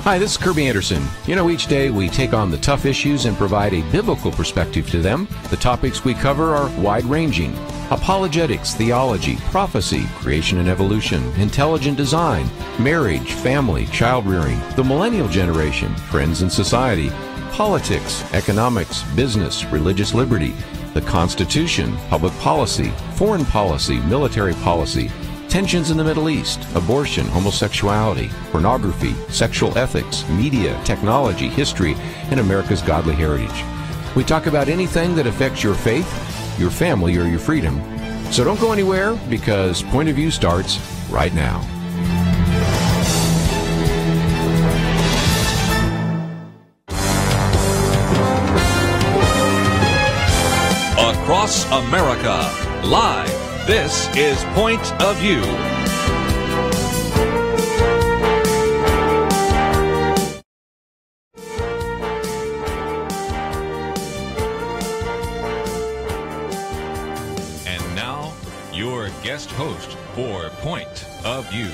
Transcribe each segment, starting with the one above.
Hi, this is Kirby Anderson. Each day we take on the tough issues and provide a biblical perspective to them. The topics we cover are wide-ranging: apologetics, theology, prophecy, creation and evolution, intelligent design, marriage, family, child-rearing, the millennial generation, friends and society, politics, economics, business, religious liberty, the Constitution, public policy, foreign policy, military policy, tensions in the Middle East, abortion, homosexuality, pornography, sexual ethics, media, technology, history, and America's godly heritage. We talk about anything that affects your faith, your family, or your freedom. So don't go anywhere, because Point of View starts right now. Across America, live. This is Point of View. And now, your guest host for Point of View.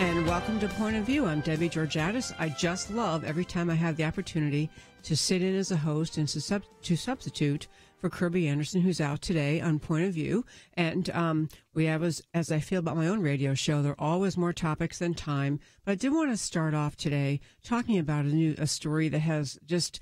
And welcome to Point of View. I'm Debbie Georgatos. I just love every time I have the opportunity to sit in as a host and to substitute for Kirby Anderson, who's out today on Point of View. And we have, as I feel about my own radio show, there are always more topics than time. But I did want to start off today talking about a story that has just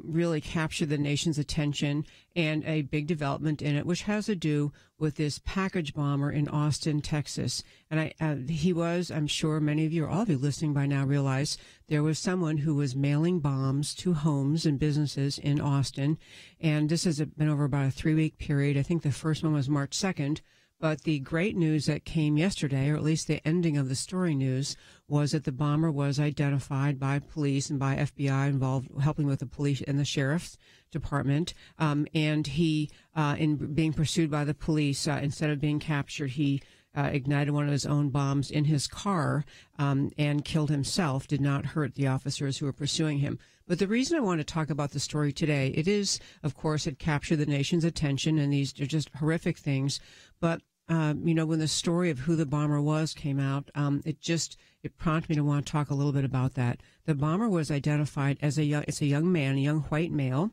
really captured the nation's attention, and a big development in it, which has to do with this package bomber in Austin, Texas. And he was, I'm sure many of you, or all of you listening by now, realize there was someone who was mailing bombs to homes and businesses in Austin. And this has been over about a 3-week period. I think the first one was March 2nd. But the great news that came yesterday, or at least the ending of the story news, was that the bomber was identified by police and by FBI involved, helping with the police and the sheriff's department. And he, in being pursued by the police, instead of being captured, he ignited one of his own bombs in his car and killed himself, did not hurt the officers who were pursuing him. But the reason I want to talk about the story today, it is, of course, it captured the nation's attention, and these are just horrific things. But when the story of who the bomber was came out, it prompted me to want to talk a little bit about that. The bomber was identified as a young man, a young white male.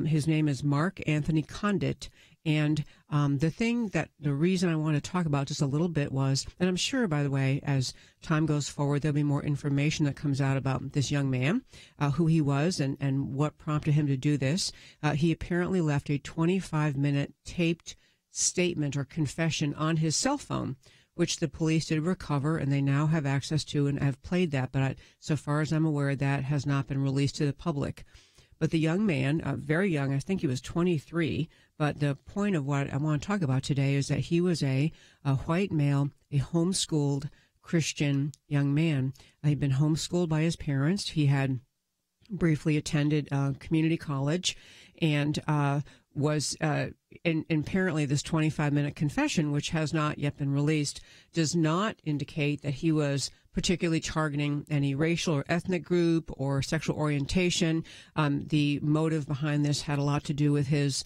His name is Mark Anthony Condit. And the reason I want to talk about just a little bit was, and I'm sure, by the way, as time goes forward, there'll be more information that comes out about this young man, who he was and what prompted him to do this. He apparently left a 25-minute taped statement or confession on his cell phone, which the police did recover, and they now have access to and have played that. But so far as I'm aware, that has not been released to the public. But the young man, very young, I think he was 23, but the point of what I want to talk about today is that he was a white male, a homeschooled Christian young man. He'd been homeschooled by his parents. He had briefly attended community college, and was and apparently this 25-minute confession, which has not yet been released, does not indicate that he was particularly targeting any racial or ethnic group or sexual orientation. The motive behind this had a lot to do with his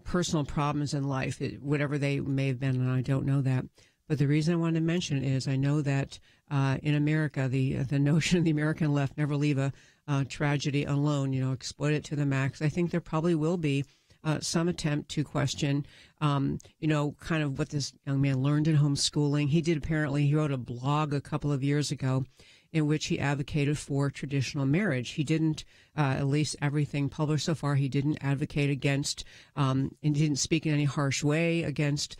personal problems in life, whatever they may have been, and I don't know that. But the reason I wanted to mention it is I know that in America, the notion of the American left, never leave a tragedy alone, exploit it to the max. I think there probably will be some attempt to question, kind of what this young man learned in homeschooling. He wrote a blog a couple of years ago in which he advocated for traditional marriage. He didn't, at least everything published so far, he didn't advocate against, and he didn't speak in any harsh way against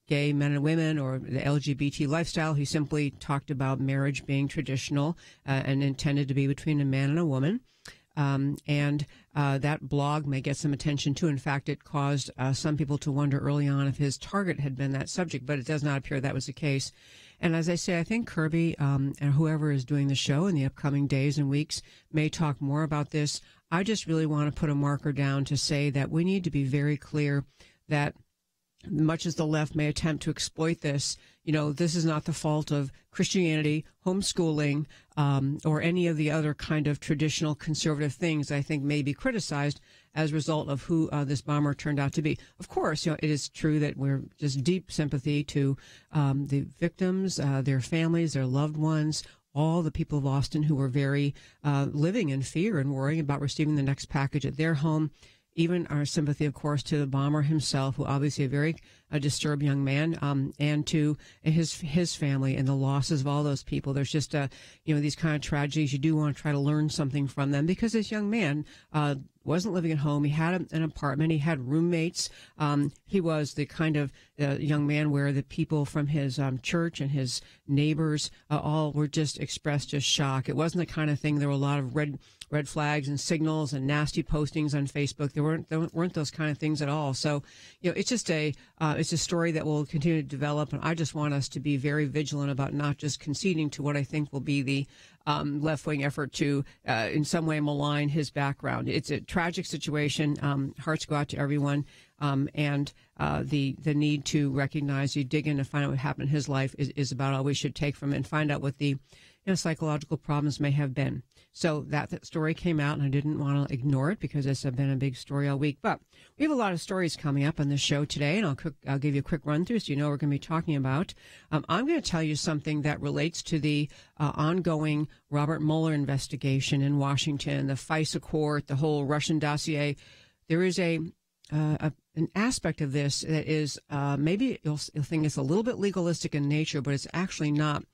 gay men and women or the LGBT lifestyle. He simply talked about marriage being traditional and intended to be between a man and a woman. That blog may get some attention too. In fact, it caused some people to wonder early on if his target had been that subject, but it does not appear that was the case. And as I say, I think Kirby and whoever is doing the show in the upcoming days and weeks may talk more about this. I just really want to put a marker down to say that we need to be very clear that much as the left may attempt to exploit this, this is not the fault of Christianity, homeschooling, or any of the other kind of traditional conservative things I think may be criticized as a result of who this bomber turned out to be. Of course, it is true that we're just deep sympathy to the victims, their families, their loved ones, all the people of Austin who were very living in fear and worrying about receiving the next package at their home. Even our sympathy, of course, to the bomber himself, who obviously a very disturbed young man, and to his family and the losses of all those people. There's just, these kind of tragedies. You do want to try to learn something from them, because this young man wasn't living at home. He had an apartment. He had roommates. He was the kind of young man where the people from his church and his neighbors all were just expressed just shock. It wasn't the kind of thing. There were a lot of red flags and signals and nasty postings on Facebook. There weren't those kind of things at all. So, it's just it's a story that will continue to develop, and I just want us to be very vigilant about not just conceding to what I think will be the left-wing effort to, in some way, malign his background. It's a tragic situation. Hearts go out to everyone, and the need to recognize, you dig in to find out what happened in his life is about all we should take from it, and find out what the psychological problems may have been. So that story came out, and I didn't want to ignore it because it's been a big story all week. But we have a lot of stories coming up on this show today, and I'll give you a quick run through so you know what we're going to be talking about. I'm going to tell you something that relates to the ongoing Robert Mueller investigation in Washington, the FISA court, the whole Russian dossier. There is an aspect of this that is maybe you'll think it's a little bit legalistic in nature, but it's actually not.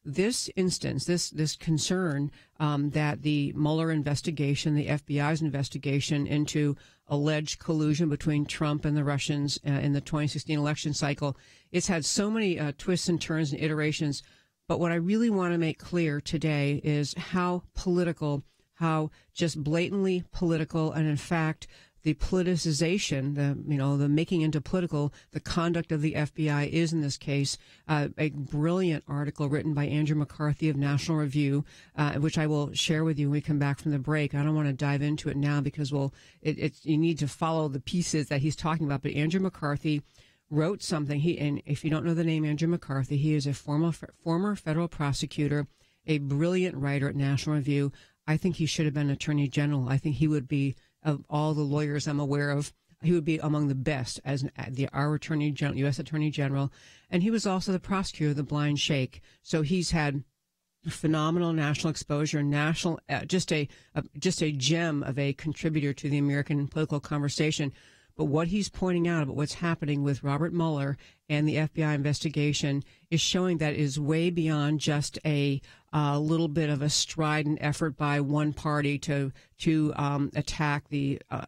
This instance, this concern that the Mueller investigation, the FBI's investigation into alleged collusion between Trump and the Russians in the 2016 election cycle, it's had so many twists and turns and iterations. But what I really want to make clear today is how political, how just blatantly political, and in fact, the politicization, the making into political, the conduct of the FBI is in this case. A brilliant article written by Andrew McCarthy of National Review, which I will share with you when we come back from the break. I don't want to dive into it now because you need to follow the pieces that he's talking about. But Andrew McCarthy wrote something. And if you don't know the name Andrew McCarthy, he is a former federal prosecutor, a brilliant writer at National Review. I think he should have been Attorney General. I think he would be, of all the lawyers I'm aware of, he would be among the best as our Attorney General, U.S. Attorney General. And he was also the prosecutor of the Blind Sheikh. So he's had phenomenal national exposure, just a gem of a contributor to the American political conversation. But what he's pointing out about what's happening with Robert Mueller and the FBI investigation is showing that it is way beyond just a little bit of a strident effort by one party to attack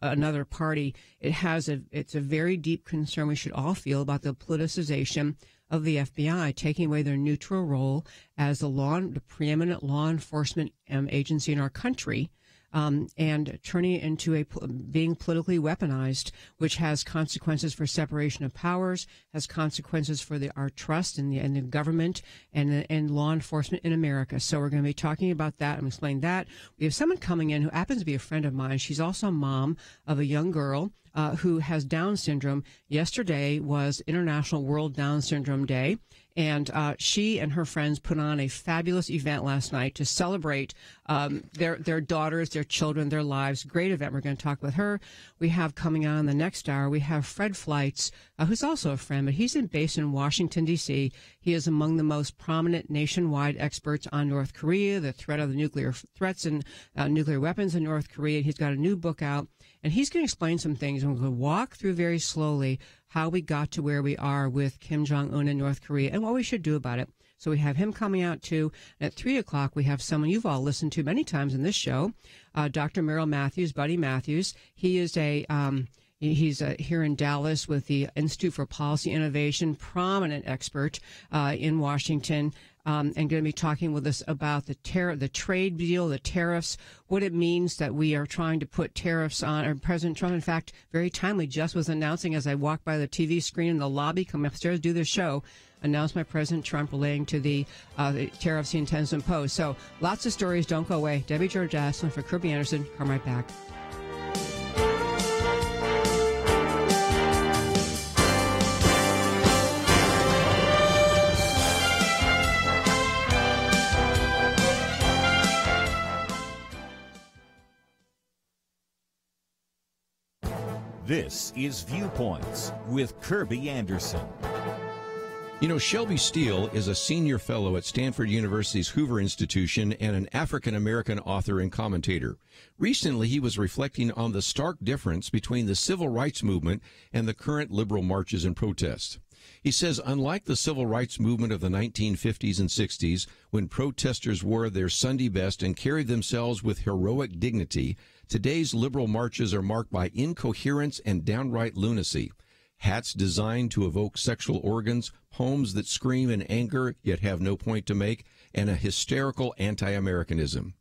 another party. It's a very deep concern we should all feel about the politicization of the FBI, taking away their neutral role as the preeminent law enforcement agency in our country. And turning it into being politically weaponized, which has consequences for separation of powers, has consequences for our trust in the government and law enforcement in America. So we're going to be talking about that and explain that. We have someone coming in who happens to be a friend of mine. She's also a mom of a young girl who has Down syndrome. Yesterday was International World Down Syndrome Day. And she and her friends put on a fabulous event last night to celebrate their daughters, their children, their lives. Great event. We're going to talk with her. We have coming on in the next hour, we have Fred Fleitz, who's also a friend, but he's based in Washington, D.C. He is among the most prominent nationwide experts on North Korea, the threat of the nuclear threats and nuclear weapons in North Korea. He's got a new book out, and he's going to explain some things. And we're going to walk through very slowly how we got to where we are with Kim Jong-un in North Korea and what we should do about it. So we have him coming out, too. And at 3 o'clock, we have someone you've all listened to many times in this show, Dr. Merrill Matthews, Buddy Matthews. He is he's here in Dallas with the Institute for Policy Innovation, prominent expert in Washington, and going to be talking with us about the trade deal, the tariffs, what it means that we are trying to put tariffs on. President Trump, in fact, very timely, just was announcing as I walked by the TV screen in the lobby, come upstairs, do this show, announced by President Trump relating to the tariffs he intends to impose. So lots of stories. Don't go away. Debbie Georgatos for Kirby Anderson. Come right back. This is Viewpoints with Kirby Anderson. You know, Shelby Steele is a senior fellow at Stanford University's Hoover Institution and an African-American author and commentator. Recently, he was reflecting on the stark difference between the civil rights movement and the current liberal marches and protests. He says, unlike the civil rights movement of the 1950s and 60s, when protesters wore their Sunday best and carried themselves with heroic dignity, today's liberal marches are marked by incoherence and downright lunacy. Hats designed to evoke sexual organs, poems that scream in anger yet have no point to make, and a hysterical anti-Americanism.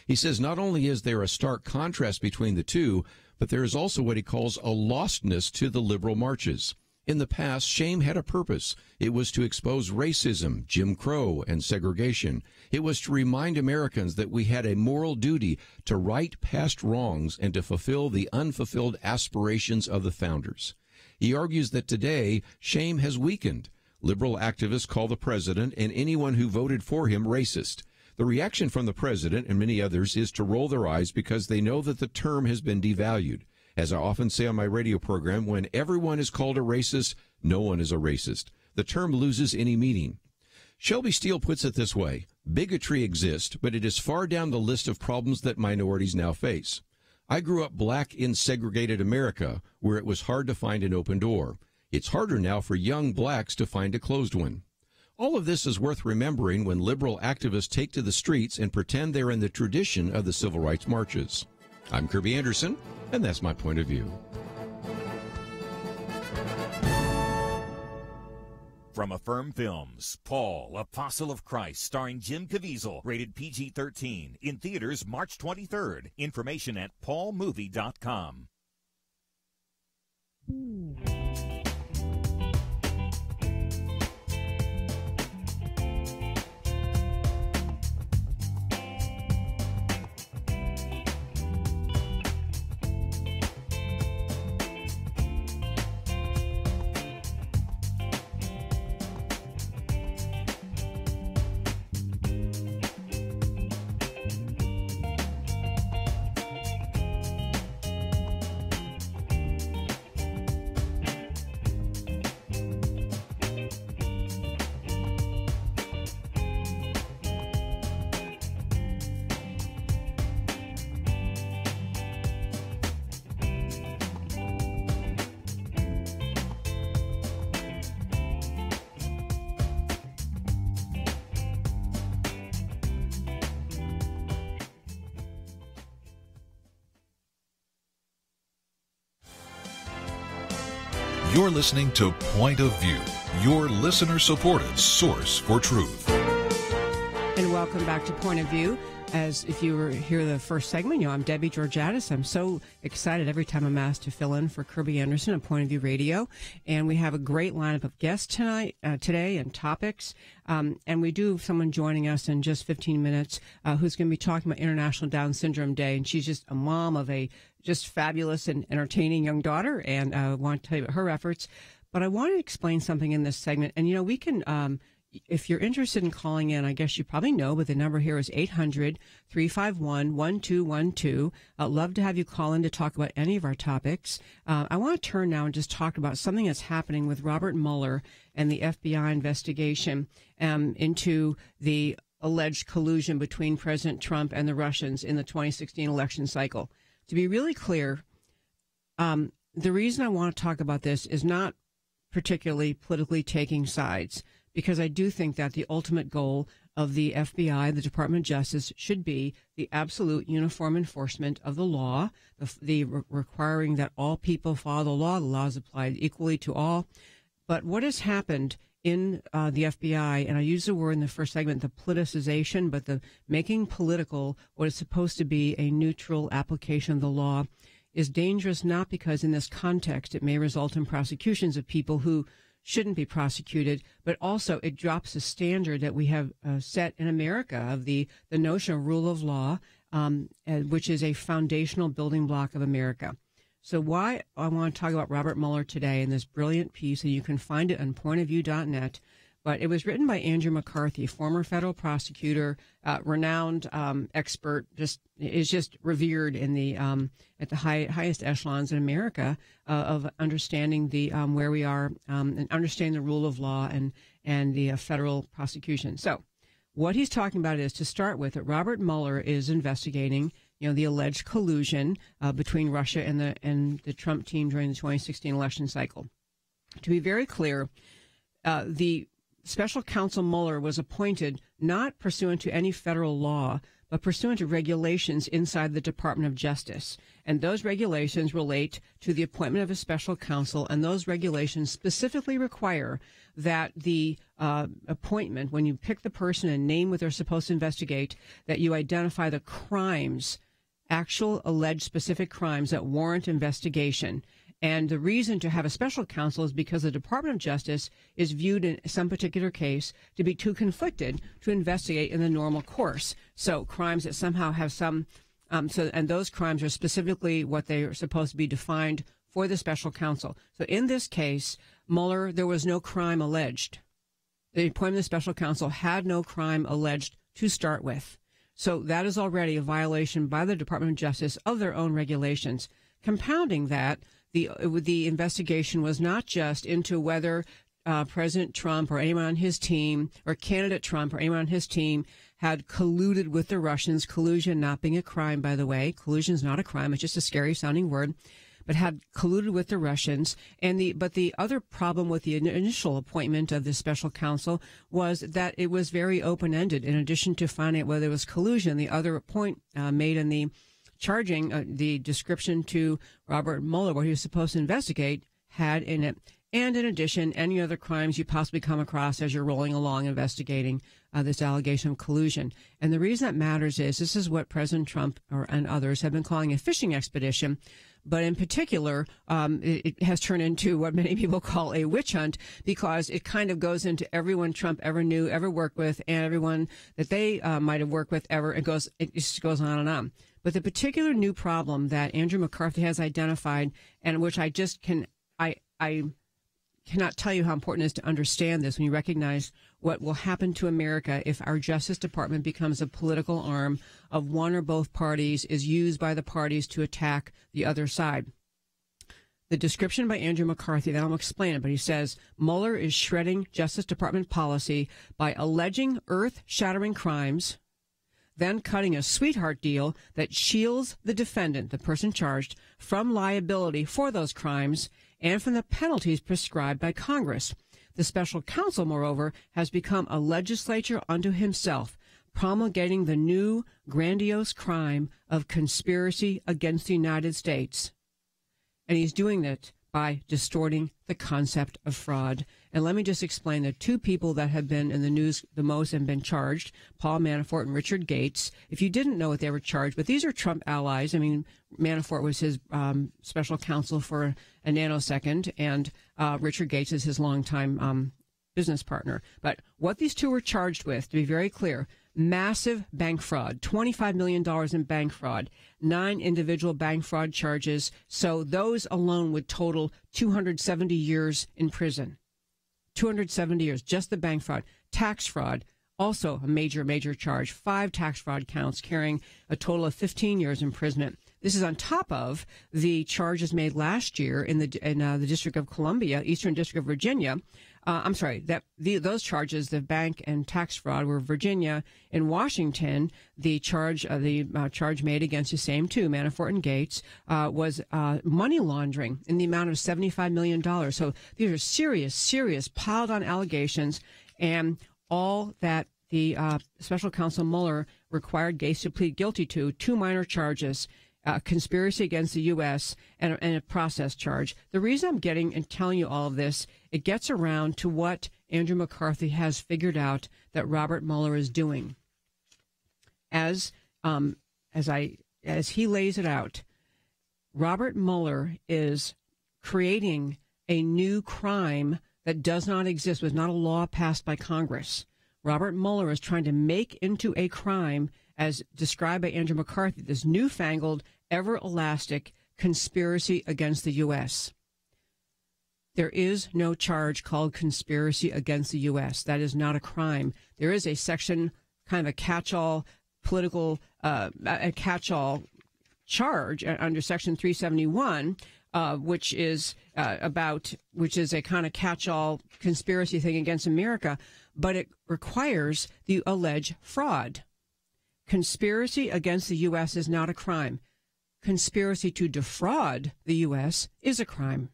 He says not only is there a stark contrast between the two, but there is also what he calls a lostness to the liberal marches. In the past, shame had a purpose. It was to expose racism, Jim Crow, and segregation. It was to remind Americans that we had a moral duty to right past wrongs and to fulfill the unfulfilled aspirations of the founders. He argues that today, shame has weakened. Liberal activists call the president and anyone who voted for him racist. The reaction from the president and many others is to roll their eyes because they know that the term has been devalued. As I often say on my radio program, when everyone is called a racist, no one is a racist. The term loses any meaning. Shelby Steele puts it this way: bigotry exists, but it is far down the list of problems that minorities now face. I grew up black in segregated America, where it was hard to find an open door. It's harder now for young blacks to find a closed one. All of this is worth remembering when liberal activists take to the streets and pretend they're in the tradition of the civil rights marches. I'm Kirby Anderson, and that's my point of view. From Affirm Films, Paul, Apostle of Christ, starring Jim Caviezel, rated PG-13, in theaters March 23rd. Information at paulmovie.com. You're listening to Point of View, your listener-supported source for truth. And welcome back to Point of View. As if you were here the first segment, I'm Debbie Georgatos. I'm so excited every time I'm asked to fill in for Kirby Anderson at Point of View Radio. And we have a great lineup of guests today and topics. And we do have someone joining us in just 15 minutes who's going to be talking about International Down Syndrome Day. And she's just a mom of a just fabulous and entertaining young daughter. And I want to tell you about her efforts. But I want to explain something in this segment. And, we can... if you're interested in calling in, I guess you probably know, but the number here is 800-351-1212. I'd love to have you call in to talk about any of our topics. I want to turn now and just talk about something that's happening with Robert Mueller and the FBI investigation into the alleged collusion between President Trump and the Russians in the 2016 election cycle. To be really clear, the reason I want to talk about this is not particularly politically taking sides, because I do think that the ultimate goal of the FBI, the Department of Justice, should be the absolute uniform enforcement of the law, the requiring that all people follow the law. The law is applied equally to all. But what has happened in the FBI, and I used the word in the first segment, the politicization, but the making political what is supposed to be a neutral application of the law, is dangerous, not because in this context it may result in prosecutions of people who shouldn't be prosecuted, but also it drops the standard that we have set in America of the notion of rule of law, which is a foundational building block of America. So why I want to talk about Robert Mueller today in this brilliant piece, and you can find it on pointofview.net. but it was written by Andrew McCarthy, former federal prosecutor, renowned expert, is just revered in the at the highest echelons in America of understanding the where we are and understanding the rule of law and the federal prosecution. So, what he's talking about is, to start with, that Robert Mueller is investigating, the alleged collusion between Russia and the Trump team during the 2016 election cycle. To be very clear, the special counsel Mueller was appointed not pursuant to any federal law, but pursuant to regulations inside the Department of Justice. And those regulations relate to the appointment of a special counsel, and those regulations specifically require that the appointment, when you pick the person and name what they're supposed to investigate, that you identify the crimes, actual alleged specific crimes that warrant investigation. And the reason to have a special counsel is because the Department of Justice is viewed in some particular case to be too conflicted to investigate in the normal course. So crimes that somehow have some, and those crimes are specifically what they are supposed to be defined for the special counsel. So in this case, Mueller, there was no crime alleged. The appointment of the special counsel had no crime alleged to start with. So that is already a violation by the Department of Justice of their own regulations. Compounding that, the investigation was not just into whether President Trump or anyone on his team, or candidate Trump or anyone on his team, had colluded with the Russians. Collusion not being a crime, by the way. Collusion is not a crime. It's just a scary sounding word. But had colluded with the Russians. But the other problem with the initial appointment of the special counsel was that it was very open-ended. In addition to finding out whether there was collusion, the other point made in the charging, the description to Robert Mueller, what he was supposed to investigate, had in it, and in addition, any other crimes you possibly come across as you're rolling along investigating this allegation of collusion. And the reason that matters is this is what President Trump and others have been calling a fishing expedition. But in particular, it has turned into what many people call a witch hunt, because it kind of goes into everyone Trump ever knew, ever worked with, and everyone that they might have worked with ever. It just goes on and on. But the particular new problem that Andrew McCarthy has identified, and which I cannot tell you how important it is to understand this when you recognize what will happen to America if our Justice Department becomes a political arm of one or both parties, is used by the parties to attack the other side. The description by Andrew McCarthy, then I'll explain it, but he says, Mueller is shredding Justice Department policy by alleging earth-shattering crimes, then cutting a sweetheart deal that shields the defendant, the person charged, from liability for those crimes and from the penalties prescribed by Congress. The special counsel, moreover, has become a legislature unto himself, promulgating the new grandiose crime of conspiracy against the United States. And he's doing that by distorting the concept of fraud. And let me just explain the two people that have been in the news the most and been charged, Paul Manafort and Richard Gates. If you didn't know what they were charged with, these are Trump allies. I mean, Manafort was his special counsel for a nanosecond, and Richard Gates is his longtime business partner. But what these two were charged with, to be very clear, massive bank fraud, $25 million in bank fraud, 9 individual bank fraud charges. So those alone would total 270 years in prison. 270 years, just the bank fraud. Tax fraud, also a major charge. 5 tax fraud counts carrying a total of 15 years imprisonment. This is on top of the charges made last year in the District of Columbia, Eastern District of Virginia. Those charges, the bank and tax fraud, were Virginia. In Washington, the charge made against the same two, Manafort and Gates, was money laundering in the amount of $75 million. So these are serious piled-on allegations, and all that the special counsel Mueller required Gates to plead guilty to, 2 minor charges. Conspiracy against the U.S. and a process charge. The reason I'm getting and telling you all of this, it gets around to what Andrew McCarthy has figured out that Robert Mueller is doing. As he lays it out, Robert Mueller is creating a new crime that does not exist, was not a law passed by Congress. Robert Mueller is trying to make into a crime, as described by Andrew McCarthy, this newfangled, ever-elastic conspiracy against the U.S. There is no charge called conspiracy against the U.S. That is not a crime. There is a section, kind of a catch-all political, a catch-all charge under Section 371, which is a kind of catch-all conspiracy thing against America, but it requires the alleged fraud. Conspiracy against the U.S. is not a crime. Conspiracy to defraud the U.S. is a crime.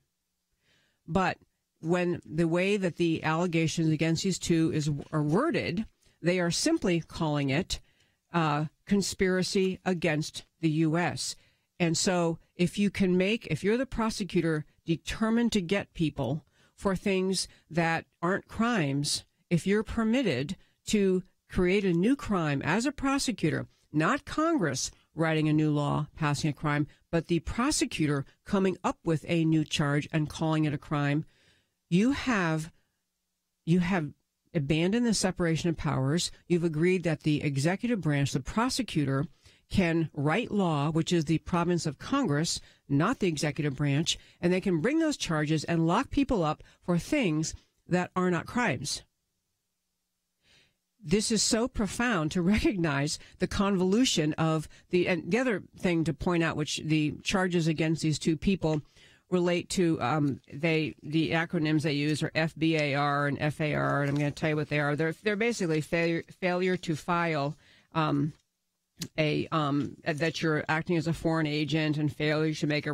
But when the way that the allegations against these two are worded, they are simply calling it conspiracy against the U.S. And so if you're the prosecutor determined to get people for things that aren't crimes, if you're permitted to create a new crime as a prosecutor, not Congress writing a new law, passing a crime, but the prosecutor coming up with a new charge and calling it a crime, you have abandoned the separation of powers. You've agreed that the executive branch, the prosecutor, can write law, which is the province of Congress, not the executive branch, and they can bring those charges and lock people up for things that are not crimes. This is so profound to recognize the convolution of and the other thing to point out, which the charges against these two people relate to, the acronyms they use are FBAR and FAR, and I'm going to tell you what they are. They're basically failure to file that you're acting as a foreign agent, and failure to make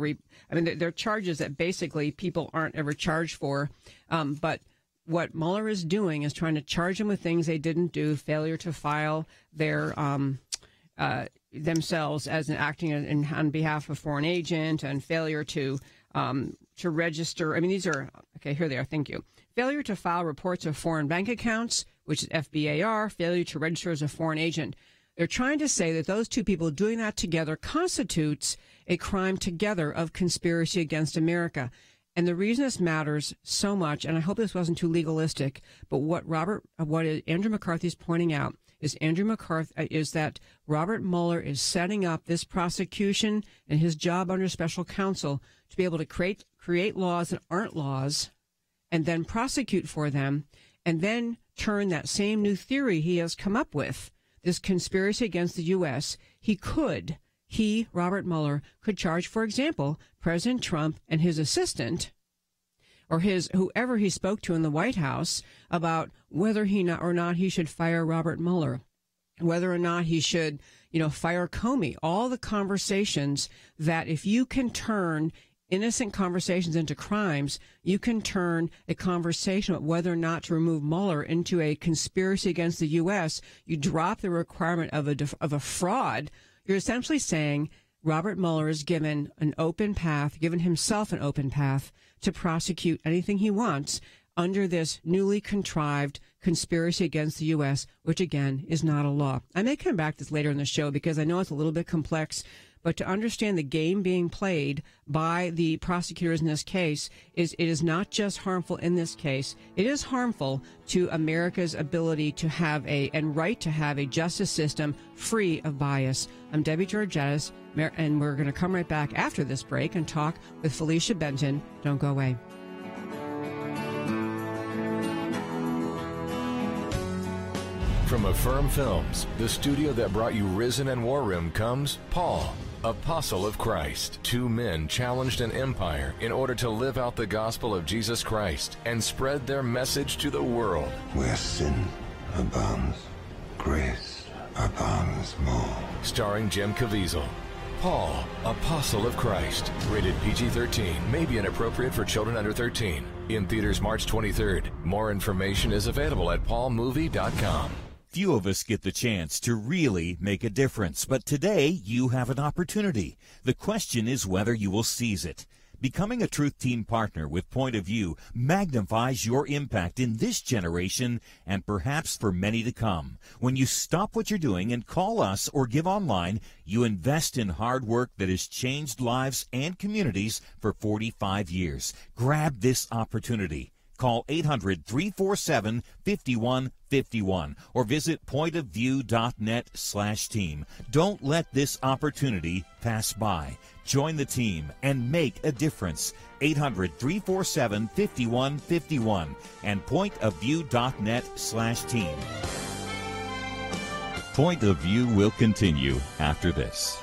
they're charges that basically people aren't ever charged for, but what Mueller is doing is trying to charge them with things they didn't do, failure to file their themselves as an acting on behalf of a foreign agent, and failure to register. These are, okay, here they are, thank you. Failure to file reports of foreign bank accounts, which is FBAR, failure to register as a foreign agent. They're trying to say that those two people doing that together constitutes a crime together of conspiracy against America. And the reason this matters so much, and I hope this wasn't too legalistic, but what Andrew McCarthy is pointing out is that Robert Mueller is setting up this prosecution and his job under special counsel to be able to create laws that aren't laws, and then prosecute for them, and then turn that same new theory he has come up with, this conspiracy against the U.S. Robert Mueller, could charge, for example, President Trump and his assistant, or whoever he spoke to in the White House, about whether or not he should fire Robert Mueller, whether or not he should, fire Comey. All the conversations that, if you can turn innocent conversations into crimes, you can turn a conversation about whether or not to remove Mueller into a conspiracy against the U.S. You drop the requirement of a fraud. You're essentially saying Robert Mueller is given himself an open path to prosecute anything he wants under this newly contrived conspiracy against the U.S., which, again, is not a law. I may come back to this later in the show because I know it's a little bit complex, but to understand the game being played by the prosecutors in this case, it is not just harmful in this case. It is harmful to America's ability to have and right to have a justice system free of bias. I'm Debbie Georgatos, and we're going to come right back after this break and talk with Felecia Benton. Don't go away. From Affirm Films, the studio that brought you Risen and War Room, comes Paul, Apostle of Christ. Two men challenged an empire in order to live out the gospel of Jesus Christ and spread their message to the world. Where sin abounds, grace abounds more. Starring Jim Caviezel. Paul, Apostle of Christ. Rated PG-13. May be inappropriate for children under 13. In theaters March 23rd. More information is available at paulmovie.com. Few of us get the chance to really make a difference, but today you have an opportunity. The question is whether you will seize it. Becoming a Truth Team partner with Point of View magnifies your impact in this generation and perhaps for many to come. When you stop what you're doing and call us or give online, you invest in hard work that has changed lives and communities for 45 years. Grab this opportunity. Call 800-347-5151 or visit pointofview.net/team. Don't let this opportunity pass by. Join the team and make a difference. 800-347-5151 and pointofview.net/team. Point of View will continue after this.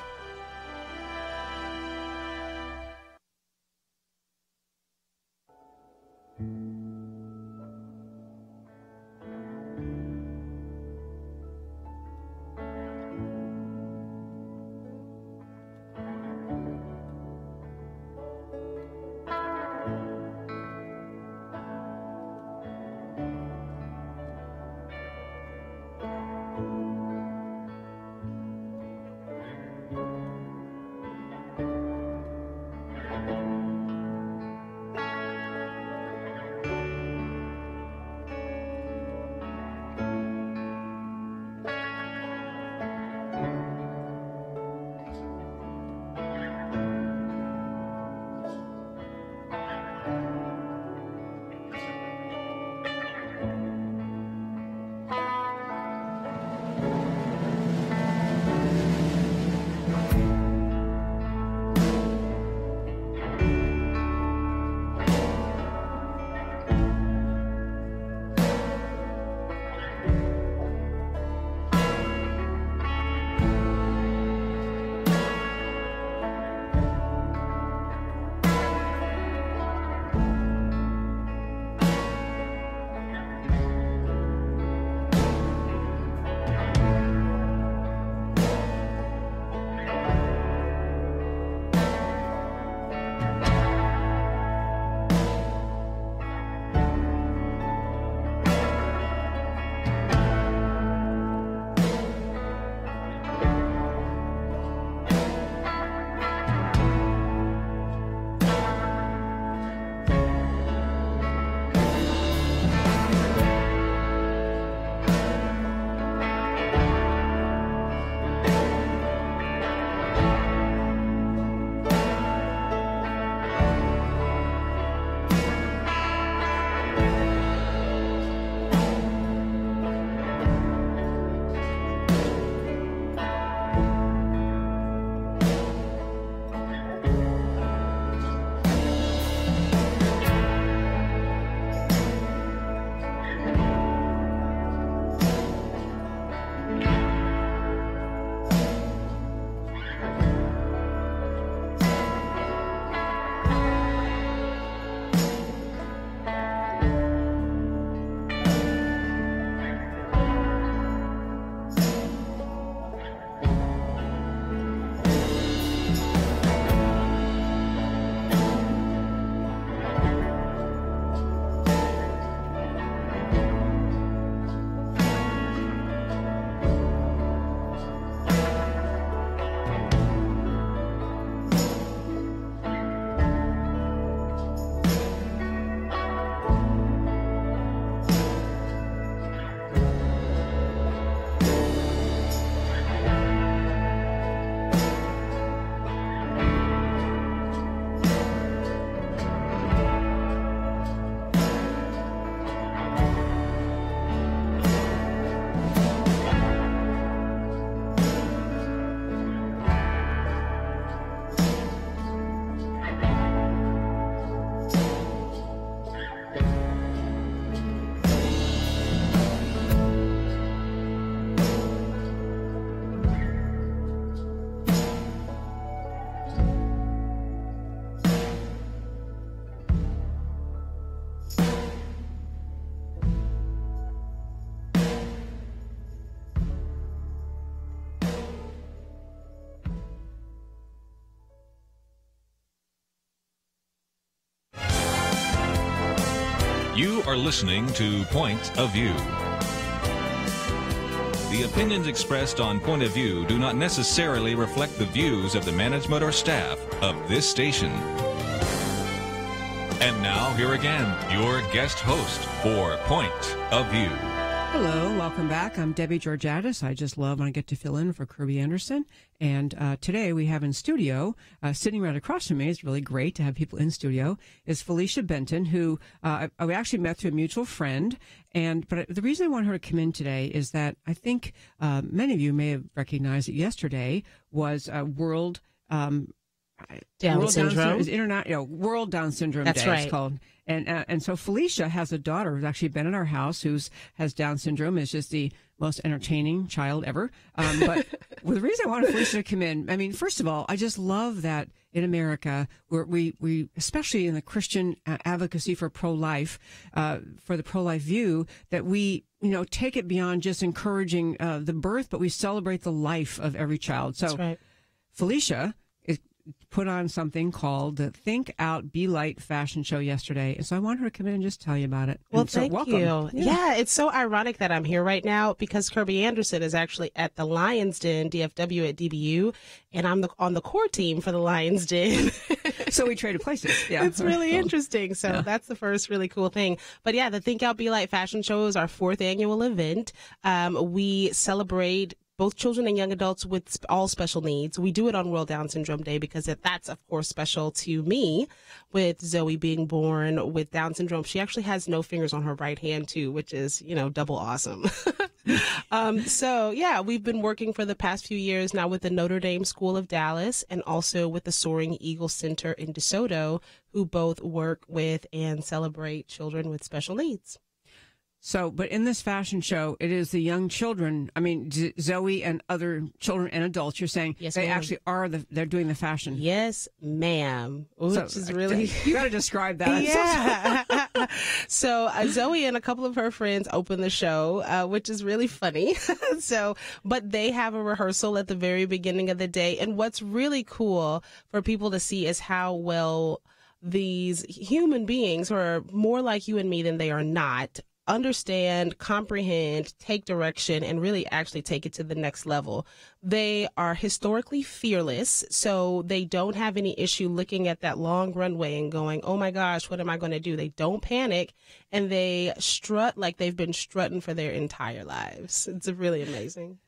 You are listening to Point of View. The opinions expressed on Point of View do not necessarily reflect the views of the management or staff of this station. And now, here again, your guest host for Point of View. Hello, welcome back. I'm Debbie Georgatos. I just love when I get to fill in for Kirby Anderson. And today we have in studio, sitting right across from me, it's really great to have people in studio, is Felecia Benton, who we actually met through a mutual friend. But the reason I want her to come in today is that I think many of you may have recognized that yesterday was World Down syndrome. World Down Syndrome That's Day. right. It's called. And so Felecia has a daughter who's actually been in our house has Down syndrome. Is just the most entertaining child ever. But the reason I wanted Felecia to come in, I mean, first of all, I just love that in America, where we especially in the Christian advocacy for pro-life, for the pro-life view, that we take it beyond just encouraging the birth, but we celebrate the life of every child. So, That's right. Felecia put on something called the Think Out, Be Light fashion show yesterday. And so I want her to come in and just tell you about it. Well, and so, thank welcome. you. Yeah, it's so ironic that I'm here right now because Kirby Anderson is actually at the Lions Den, DFW at DBU, and I'm on the core team for the Lions Den. So we traded places. Yeah. It's really interesting. So that's the first really cool thing. But yeah, the Think Out, Be Light fashion show is our 4th annual event. We celebrate both children and young adults with all special needs. We do it on World Down Syndrome Day because that's, of course, special to me with Zoe being born with Down syndrome. She actually has no fingers on her right hand, too, which is, double awesome. So, yeah, we've been working for the past few years now with the Notre Dame School of Dallas and also with the Soaring Eagle Center in DeSoto, who both work with and celebrate children with special needs. So, but in this fashion show, it is the young children. I mean, Zoe and other children and adults. You're saying Yes, they ma'am. actually they're doing the fashion. Yes, ma'am. Which is really. You got to describe that. Yeah. So Zoe and a couple of her friends open the show, which is really funny. But they have a rehearsal at the very beginning of the day. And what's really cool for people to see is how well these human beings who are more like you and me than they are not understand, comprehend, take direction, and really actually take it to the next level. They are historically fearless, so they don't have any issue looking at that long runway and going, oh my gosh, what am I going to do? They don't panic, and they strut like they've been strutting for their entire lives. It's really amazing.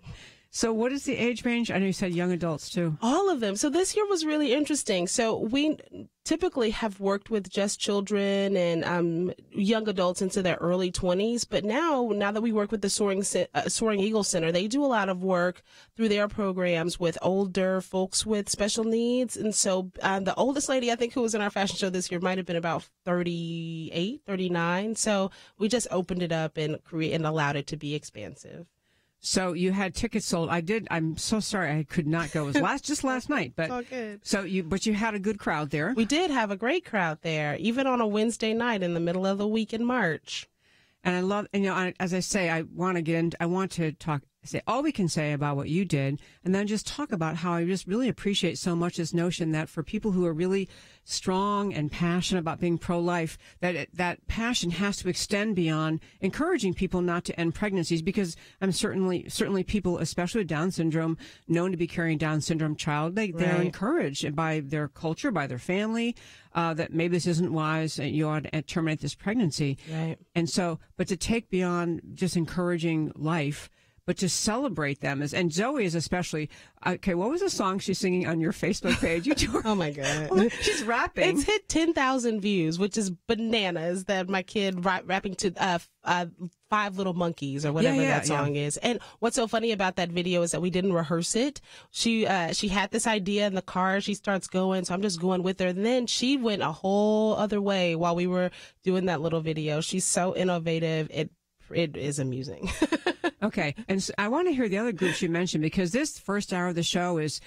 So what is the age range? I know you said young adults too. All of them. So this year was really interesting. So we typically have worked with just children and young adults into their early 20s. But now that we work with the Soaring Eagle Center, they do a lot of work through their programs with older folks with special needs. And so the oldest lady, I think, who was in our fashion show this year might have been about 38, 39. So we just opened it up and allowed it to be expansive. So you had tickets sold. I'm so sorry I could not go. It was just last night, but It's all good. So you had a good crowd there. We did have a great crowd there, even on a Wednesday night in the middle of the week in March. And I love, as I say, I want to say all we can say about what you did, and then just talk about how I just really appreciate so much this notion that for people who are really strong and passionate about being pro-life, that passion has to extend beyond encouraging people not to end pregnancies, because I'm certainly people, especially with Down syndrome, known to be carrying Down syndrome child, they're encouraged by their culture, by their family, that maybe this isn't wise, you ought to terminate this pregnancy. Right. And so, but to take beyond just encouraging life, but to celebrate them and Zoe is especially, okay, what was the song she's singing on your Facebook page? Oh my God. She's rapping. It's hit 10,000 views, which is bananas that my kid rapping to, 5 Little Monkeys or whatever that song is. And what's so funny about that video is that we didn't rehearse it. She had this idea in the car. She starts going, so I'm just going with her. And then she went a whole other way while we were doing that little video. She's so innovative. It is amusing. Okay, and so I want to hear the other groups you mentioned, because this first hour of the show is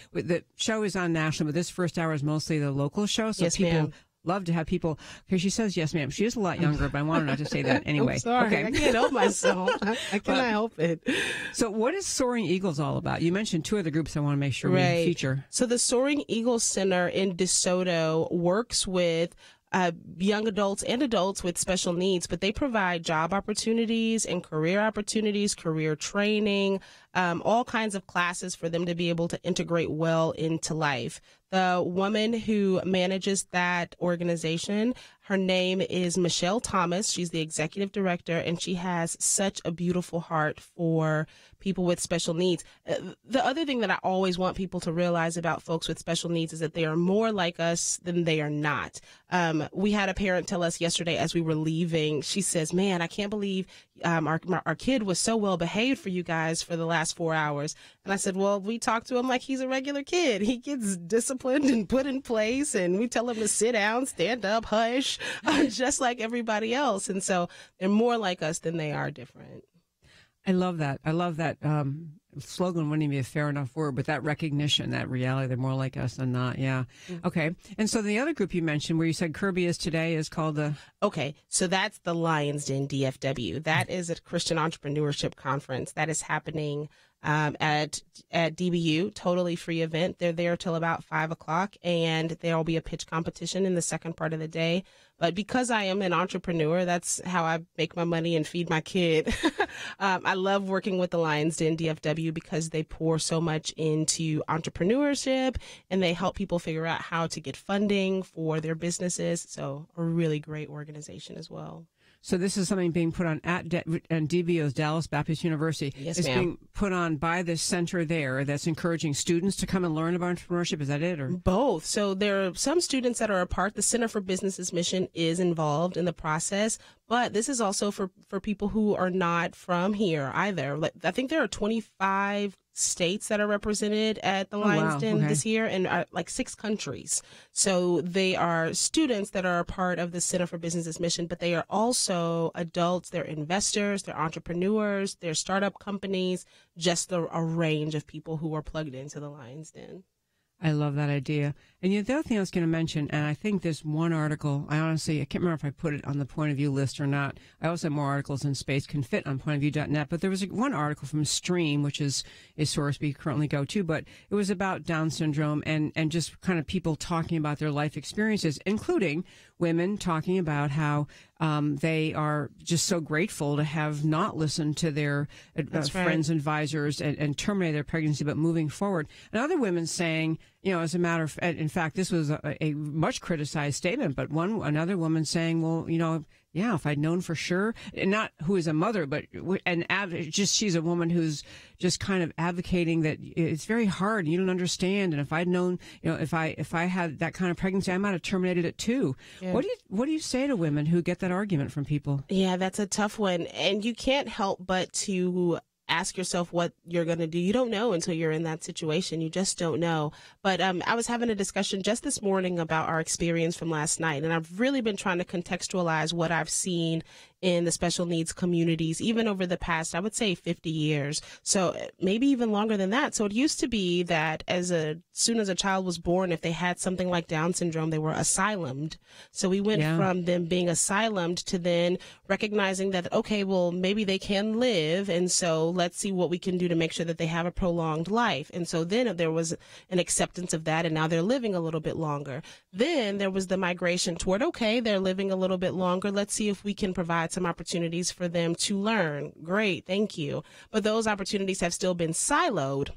on national, but this first hour is mostly the local show. So yes, people ma'am. Love to have people. Okay, she says yes, ma'am. She is a lot younger, but I want her not to say that anyway. I'm sorry, okay. I can't help myself. I cannot help it. So, what is Soaring Eagles all about? You mentioned 2 other groups I want to make sure we feature. So, the Soaring Eagle Center in DeSoto works with young adults and adults with special needs, but they provide job opportunities and career opportunities, career training, all kinds of classes for them to be able to integrate well into life. The woman who manages that organization, her name is Michelle Thomas. She's the executive director, and she has such a beautiful heart for people with special needs. The other thing that I always want people to realize about folks with special needs is that they are more like us than they are not. We had a parent tell us yesterday as we were leaving, she says, man, I can't believe our kid was so well behaved for you guys for the last 4 hours. And I said, well, we talk to him like he's a regular kid. He gets disciplined and put in place, and we tell him to sit down, stand up, hush, just like everybody else. And so they're more like us than they are different. I love that. I love that. Slogan wouldn't even be a fair enough word, but that recognition, that reality, they're more like us than not. Yeah. Mm-hmm. Okay. And so the other group you mentioned where you said Kirby is today is called the... Okay. So that's the Lions Den DFW. That is a Christian entrepreneurship conference that is happening at DBU, totally free event. They're there till about 5 o'clock, and there will be a pitch competition in the second part of the day. But because I am an entrepreneur, that's how I make my money and feed my kid. I love working with the Lions Den DFW because they pour so much into entrepreneurship, and they help people figure out how to get funding for their businesses. So a really great organization as well. So this is something being put on at DBO's Dallas Baptist University. Yes, it's ma'am. being put on by this center there that's encouraging students to come and learn about entrepreneurship. Is that it? Or both? So there are some students that are a part. The Center for Business's mission is involved in the process, but this is also for people who are not from here either. Like, I think there are 25 states that are represented at the Lions Den this year, and like 6 countries. So they are students that are a part of the Center for Business's mission, but they are also adults, they're investors, they're entrepreneurs, they're startup companies, just a range of people who are plugged into the Lions Den. I love that idea. And the other thing I was going to mention, and I think this one article, I can't remember if I put it on the Point of View list or not. I also have more articles than space can fit on pointofview.net, but there was one article from Stream, which is a source we currently go to, but it was about Down syndrome and just kind of people talking about their life experiences, including women talking about how they are just so grateful to have not listened to their friends and advisors and terminated their pregnancy, but moving forward. And other women saying, as a matter of, in fact, this was a much criticized statement, but another woman saying, well, yeah, if I'd known for sure, and not who is a mother, but she's a woman who's just kind of advocating that it's very hard and you don't understand. And if I'd known, if I had that kind of pregnancy, I might have terminated it too. Yeah. What do you say to women who get that argument from people? Yeah, that's a tough one. And you can't help but to ask yourself what you're going to do. You don't know until you're in that situation. You just don't know. But I was having a discussion just this morning about our experience from last night, and I've really been trying to contextualize what I've seen in the special needs communities, even over the past, I would say 50 years. So maybe even longer than that. So it used to be that as soon as a child was born, if they had something like Down syndrome, they were asylumed. So we went from them being asylumed to then recognizing that, okay, well, maybe they can live. And so let's see what we can do to make sure that they have a prolonged life. And so then there was an acceptance of that, and now they're living a little bit longer. Then there was the migration toward, okay, they're living a little bit longer. Let's see if we can provide some opportunities for them to learn. Great, thank you. But those opportunities have still been siloed.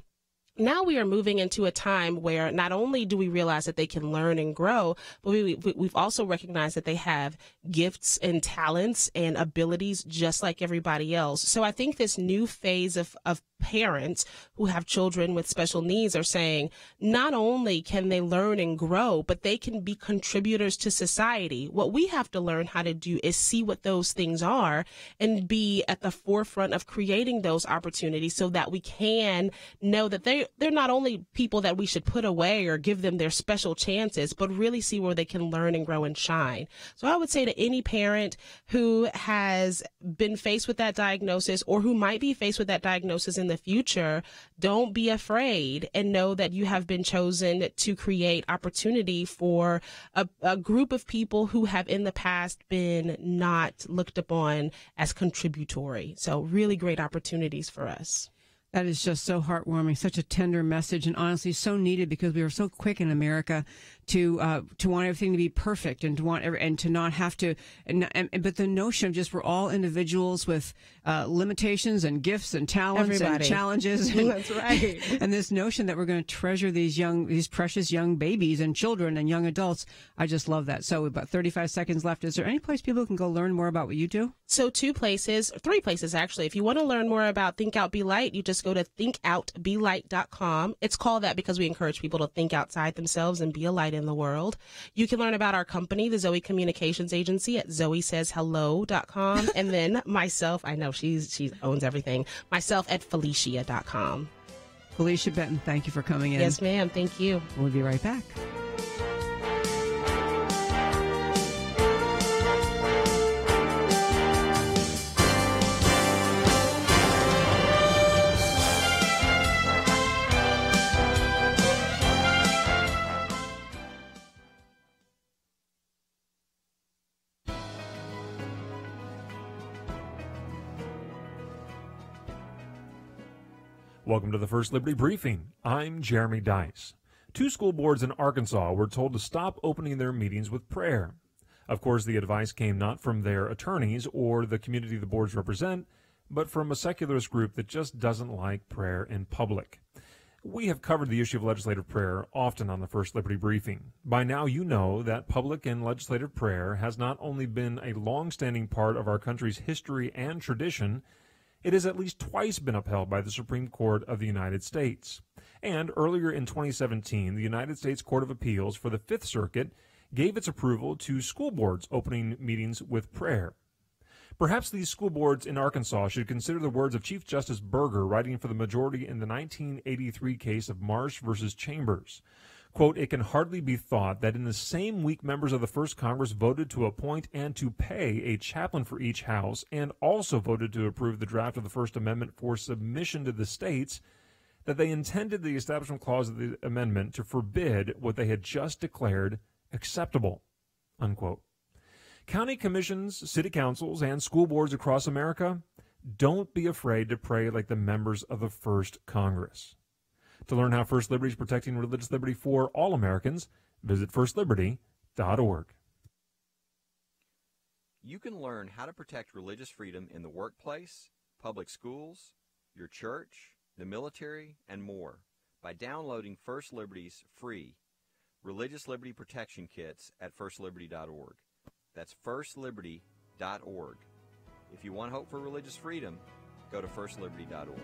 Now we are moving into a time where not only do we realize that they can learn and grow, but we've also recognized that they have gifts and talents and abilities just like everybody else. So I think this new phase of parents who have children with special needs are saying not only can they learn and grow, but they can be contributors to society. What we have to learn how to do is see what those things are and be at the forefront of creating those opportunities so that we can know that they're not only people that we should put away or give them their special chances, but really see where they can learn and grow and shine. So I would say to any parent who has been faced with that diagnosis or who might be faced with that diagnosis in the future, don't be afraid and know that you have been chosen to create opportunity for a group of people who have in the past been not looked upon as contributory. So really great opportunities for us. That is just so heartwarming, such a tender message, and honestly so needed because we are so quick in America to want everything to be perfect and to want and to not have to, but the notion of just we're all individuals with limitations and gifts and talents and challenges. And, that's right. And this notion that we're going to treasure these precious young babies and children and young adults, I just love that. So about 35 seconds left. Is there any place people can go learn more about what you do? So 3 places actually. If you want to learn more about Think Out Be Light, you just go to thinkoutbelight.com. It's called that because we encourage people to think outside themselves and be a light in the world. You can learn about our company, the Zoe Communications Agency, at zoesayshello.com. And then myself, I know she owns everything, myself at Felecia.com. Felecia Benton, thank you for coming in. Yes, ma'am. Thank you. We'll be right back. Welcome to the First Liberty Briefing. I'm Jeremy Dice. 2 school boards in Arkansas were told to stop opening their meetings with prayer. Of course, the advice came not from their attorneys or the community the boards represent, but from a secularist group that just doesn't like prayer in public. We have covered the issue of legislative prayer often on the First Liberty Briefing. By now you know that public and legislative prayer has not only been a long-standing part of our country's history and tradition, it has at least twice been upheld by the Supreme Court of the United States. And earlier in 2017, the United States Court of Appeals for the Fifth Circuit gave its approval to school boards opening meetings with prayer. Perhaps these school boards in Arkansas should consider the words of Chief Justice Berger writing for the majority in the 1983 case of Marsh versus Chambers. Quote, "It can hardly be thought that in the same week members of the First Congress voted to appoint and to pay a chaplain for each house and also voted to approve the draft of the First Amendment for submission to the states, that they intended the Establishment Clause of the amendment to forbid what they had just declared acceptable." Unquote. County commissions, city councils, and school boards across America, don't be afraid to pray like the members of the First Congress. To learn how First Liberty is protecting religious liberty for all Americans, visit firstliberty.org. You can learn how to protect religious freedom in the workplace, public schools, your church, the military, and more by downloading First Liberty's free Religious Liberty Protection Kits at firstliberty.org. That's firstliberty.org. If you want hope for religious freedom, go to firstliberty.org.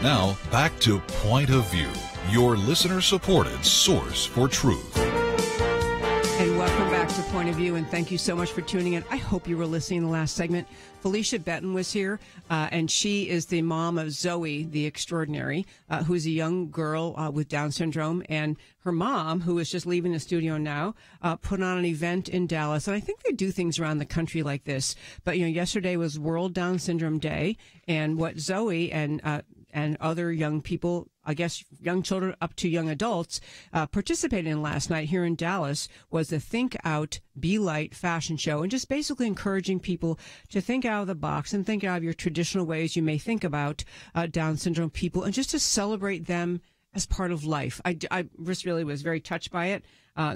Now, back to Point of View, your listener-supported source for truth. And welcome back to Point of View, and thank you so much for tuning in. I hope you were listening to the last segment. Felecia Benton was here, and she is the mom of Zoe, the extraordinary, who's a young girl with Down syndrome. And her mom, who is just leaving the studio now, put on an event in Dallas. And I think they do things around the country like this. But, yesterday was World Down Syndrome Day, and what Zoe and other young people, I guess young children up to young adults, participated in last night here in Dallas was the Think Out, Be Light fashion show, and just basically encouraging people to think out of the box and think out of your traditional ways you may think about Down syndrome people, and just to celebrate them as part of life. I just really was very touched by it.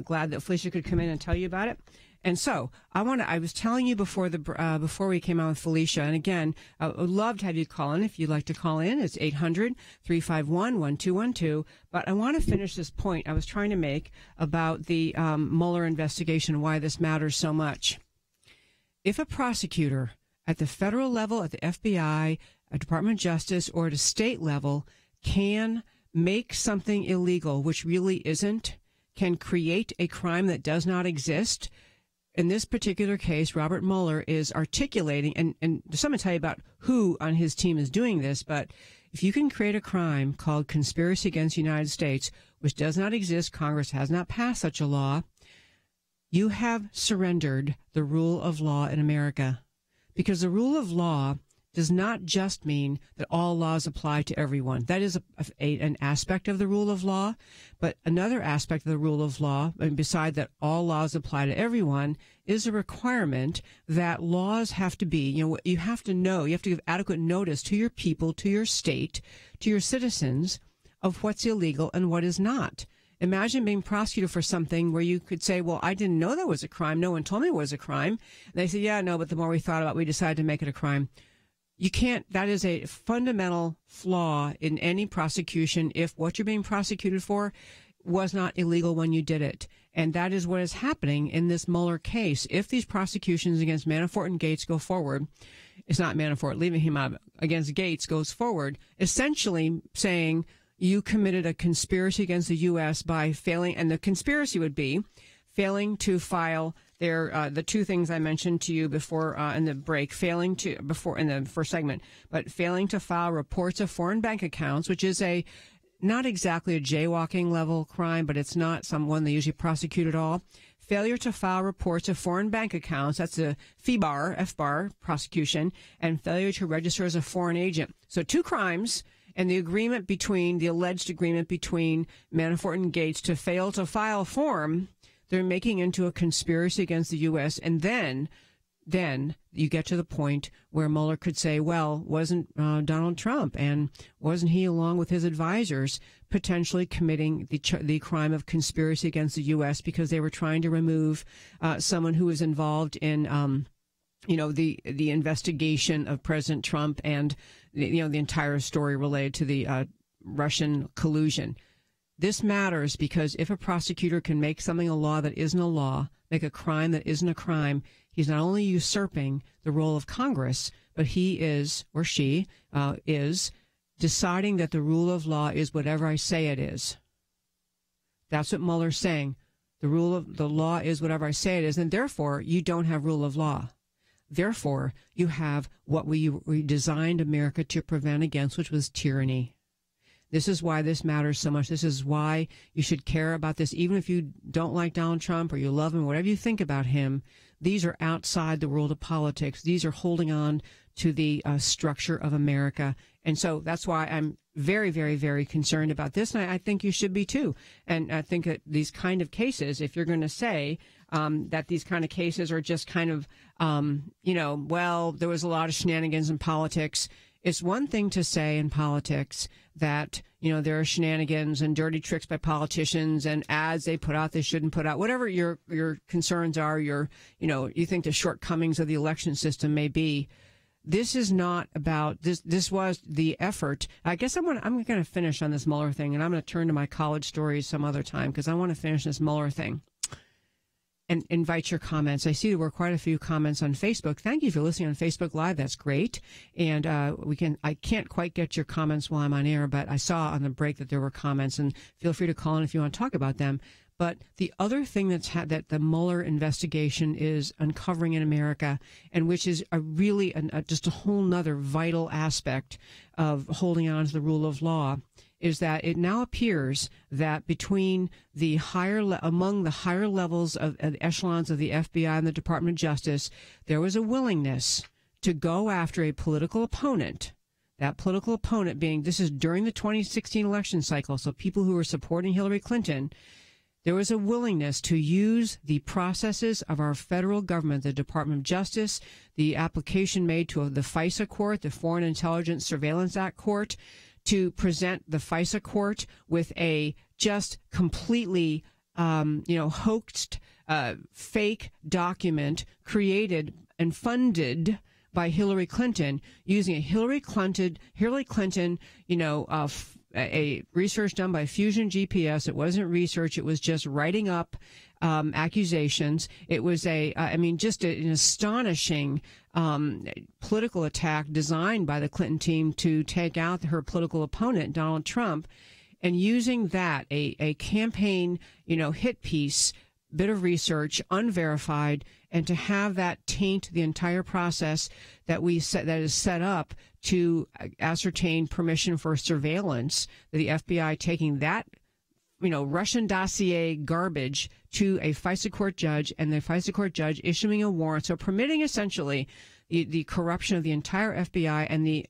Glad that Felecia could come in and tell you about it. And so I was telling you before we came out with Felecia, and again, I would love to have you call in if you'd like to call in. It's 800-351-1212. But I want to finish this point I was trying to make about the Mueller investigation, why this matters so much. If a prosecutor at the federal level, at the FBI, at Department of Justice, or at a state level can make something illegal, which really isn't, can create a crime that does not exist. In this particular case, Robert Mueller is articulating, and I'm going to tell you about who on his team is doing this, but if you can create a crime called conspiracy against the United States, which does not exist, Congress has not passed such a law, you have surrendered the rule of law in America. Because the rule of law does not just mean that all laws apply to everyone. That is an aspect of the rule of law, but another aspect of the rule of law, and beside that all laws apply to everyone, is a requirement that laws have to be, you have to know, you have to give adequate notice to your people, to your state, to your citizens of what's illegal and what is not. Imagine being prosecuted for something where you could say, well, I didn't know that was a crime. No one told me it was a crime. And they say, yeah, no, but the more we thought about it, we decided to make it a crime. You can't, that is a fundamental flaw in any prosecution if what you're being prosecuted for was not illegal when you did it. And that is what is happening in this Mueller case. If these prosecutions against Manafort and Gates go forward, it's not Manafort, leaving him out, against Gates goes forward, essentially saying you committed a conspiracy against the U.S. by failing, and the conspiracy would be failing to file the two things I mentioned to you before in the break, in the first segment, but failing to file reports of foreign bank accounts, which is not exactly a jaywalking level crime, but it's not someone they usually prosecute at all. Failure to file reports of foreign bank accounts, that's a FBAR prosecution, and failure to register as a foreign agent. So 2 crimes, and the alleged agreement between Manafort and Gates to fail to file a form, they're making into a conspiracy against the U.S. And then you get to the point where Mueller could say, well, wasn't Donald Trump and wasn't he, along with his advisors, potentially committing the crime of conspiracy against the U.S. because they were trying to remove someone who was involved in the investigation of President Trump and the entire story related to the Russian collusion. This matters because if a prosecutor can make something a law that isn't a law, make a crime that isn't a crime, he's not only usurping the role of Congress, but he is, or she is, deciding that the rule of law is whatever I say it is. That's what Mueller's saying. The rule of the law is whatever I say it is, and therefore you don't have rule of law. Therefore, you have what we designed America to prevent against, which was tyranny. This is why this matters so much. This is why you should care about this. Even if you don't like Donald Trump or you love him, whatever you think about him, these are outside the world of politics. These are holding on to the structure of America. And so that's why I'm very, very, very concerned about this. And I think you should be too. And I think that these kind of cases, if you're going to say that these kind of cases are just kind of, well, there was a lot of shenanigans in politics. It's one thing to say in politics that, there are shenanigans and dirty tricks by politicians and ads they put out they shouldn't put out. Whatever your concerns are, you think the shortcomings of the election system may be. This is not about this. This was the effort. I guess I'm going to finish on this Mueller thing, and I'm going to turn to my college stories some other time because I want to finish this Mueller thing. And invite your comments. I see there were quite a few comments on Facebook. Thank you for listening on Facebook Live. That's great. And I can't quite get your comments while I'm on air, but I saw on the break that there were comments, and feel free to call in if you want to talk about them. But the other thing that the Mueller investigation is uncovering in America, and which is just a whole nother vital aspect of holding on to the rule of law, is that it now appears that between among the higher levels of echelons of the FBI and the Department of Justice, there was a willingness to go after a political opponent. That political opponent being, this is during the 2016 election cycle, so people who were supporting Hillary Clinton. There was a willingness to use the processes of our federal government, the Department of Justice, the application made to the FISA court, the Foreign Intelligence Surveillance Act court, to present the FISA court with a just completely hoaxed, fake document created and funded by Hillary Clinton, using a Hillary Clinton, a research done by Fusion GPS. It wasn't research. It was just writing up accusations. It was just an astonishing political attack designed by the Clinton team to take out her political opponent, Donald Trump, and using that, a campaign, hit piece, bit of research, unverified, and to have that taint the entire process that is set up to ascertain permission for surveillance, the FBI taking that, Russian dossier garbage to a FISA court judge, and the FISA court judge issuing a warrant, so permitting essentially the corruption of the entire FBI and the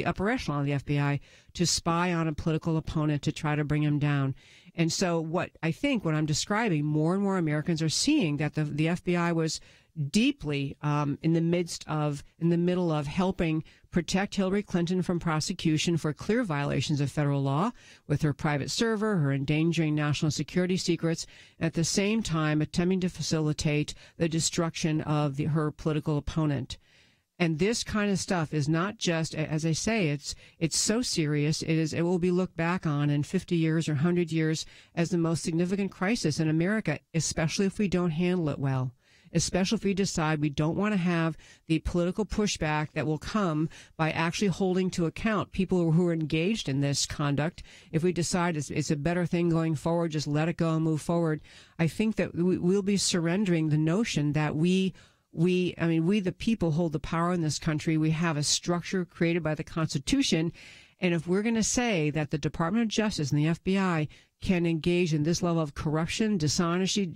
upper echelon of the FBI to spy on a political opponent to try to bring him down. And so what I'm describing, more and more Americans are seeing that the FBI was deeply in the middle of helping protect Hillary Clinton from prosecution for clear violations of federal law with her private server, her endangering national security secrets, at the same time attempting to facilitate the destruction of her political opponent. And this kind of stuff is not just, as I say, it's so serious. It will be looked back on in 50 years or 100 years as the most significant crisis in America, especially if we don't handle it well. Especially if we decide we don't want to have the political pushback that will come by actually holding to account people who are engaged in this conduct. If we decide it's a better thing going forward, just let it go and move forward. I think that we'll be surrendering the notion that we the people hold the power in this country. We have a structure created by the Constitution. And if we're going to say that the Department of Justice and the FBI can engage in this level of corruption, dishonesty,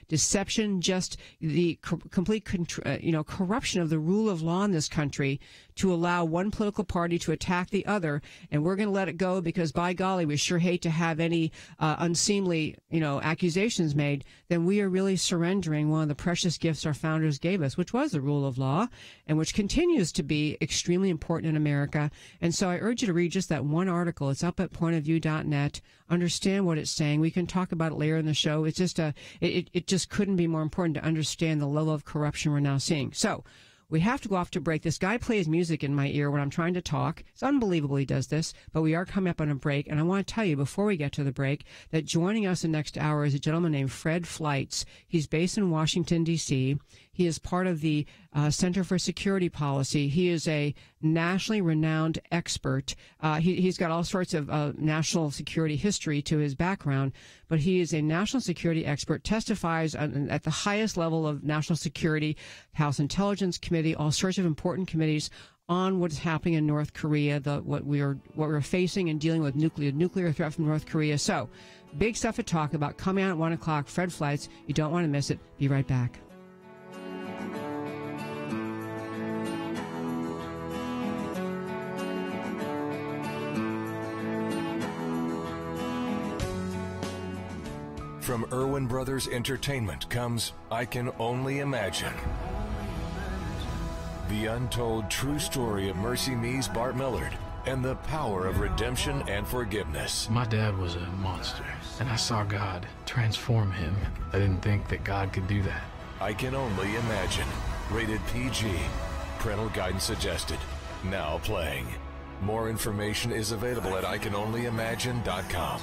deception, just the complete corruption of the rule of law in this country, to allow one political party to attack the other, and we're going to let it go because, by golly, we sure hate to have any unseemly accusations made, then we are really surrendering one of the precious gifts our founders gave us, which was the rule of law, and which continues to be extremely important in America. And so I urge you to read just that one article. It's up at pointofview.net. Understand what it's saying. We can talk about it later in the show. It's just it just couldn't be more important to understand the level of corruption we're now seeing. So we have to go off to break. This guy plays music in my ear when I'm trying to talk. It's unbelievable he does this, but we are coming up on a break. And I want to tell you before we get to the break that joining us the next hour is a gentleman named Fred Fleitz. He's based in Washington, D.C. He is part of the Center for Security Policy. He is a nationally renowned expert. He's got all sorts of national security history to his background, but he is a national security expert, testifies at the highest level of national security, House Intelligence Committee, all sorts of important committees on what's happening in North Korea, what we're facing and dealing with nuclear threat from North Korea. So, big stuff to talk about. Coming out at 1 o'clock, Fred Fleitz. You don't want to miss it. Be right back. From Irwin Brothers Entertainment comes I Can Only Imagine. The untold true story of Mercy Me's Bart Millard and the power of redemption and forgiveness. My dad was a monster, and I saw God transform him. I didn't think that God could do that. I Can Only Imagine. Rated PG. Parental guidance suggested. Now playing. More information is available at ICanOnlyImagine.com.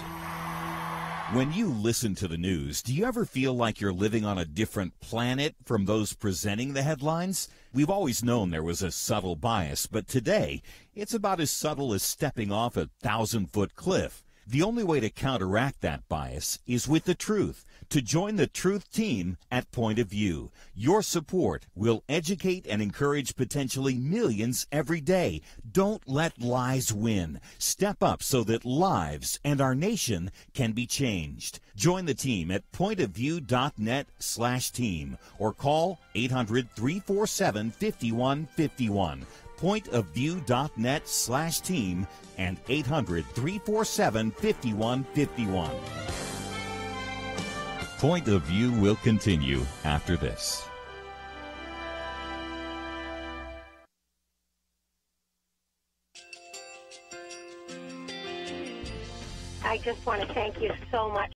When you listen to the news, do you ever feel like you're living on a different planet from those presenting the headlines? We've always known there was a subtle bias, but today, it's about as subtle as stepping off a 1,000-foot cliff. The only way to counteract that bias is with the truth. To join the Truth Team at Point of View, your support will educate and encourage potentially millions every day. Don't let lies win. Step up so that lives and our nation can be changed. Join the team at pointofview.net/team or call 800-347-5151. pointofview.net/team and 800-347-5151. Point of View will continue after this. I just want to thank you so much